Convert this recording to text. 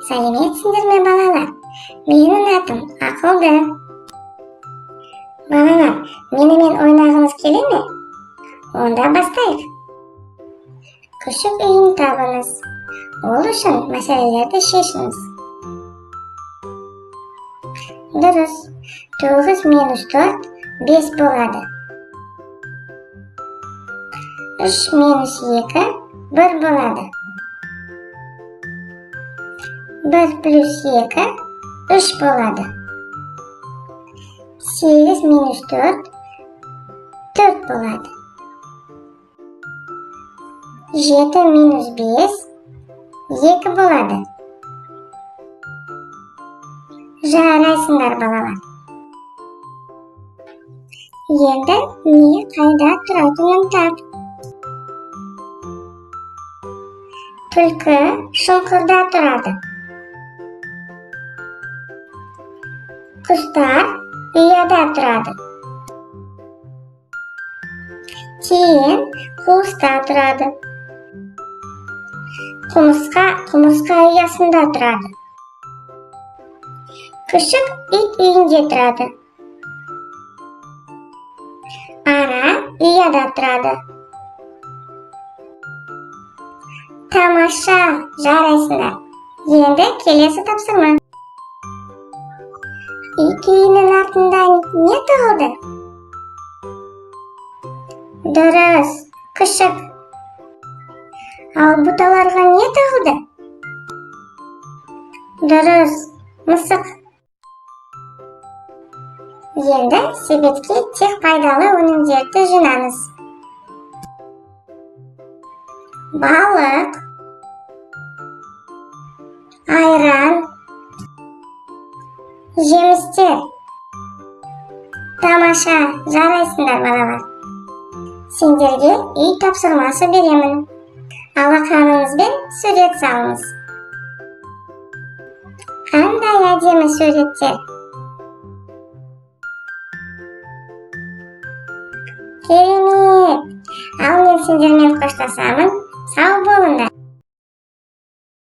Сәлеметсіңдер ме балалар? Менің атым Ақылды. Балалар, менімен ойнағыңыз келе ме? Онда бастайық. Күшік үйін табыңыз. Ол үшін мәселелерді шешіңіз. Дұрыс. 9 минус 4 5 болады. 3 минус 2 1 болады. 1 плюс 2 3 болады. 8 минус 4 4 болады. 7 минус 5 2 болады. Жарайсыңдар балалар. Енді не қайда тұратынын тап. Түлкі шұңқырда тұрады. Құстар ұяда тұрады. Тиін қуыста тұрады. Құмырсқа ұясында тұрады. Күшік ит үйінде тұрады. Ара ұяда тұрады. Тамаша, жарайсыңдар. Енді келесі тапсырма. Ит үйінің артында не тығылды? Дұрыс, күшік. Ал бұталарға не тығылды? Дұрыс, мысық. Енді себетке тек пайдалы өнімдерді жинаңыз. Балық, айран, жемістер. Тамаша, жарайсыңдар балалар. Сендерге үй тапсырмасы беремін. Алақаныңызбен сурет салыңыз. Қандай әдемі суреттер. Керемет! Ал мен сендермен қоштасамын. Сау болыңдар.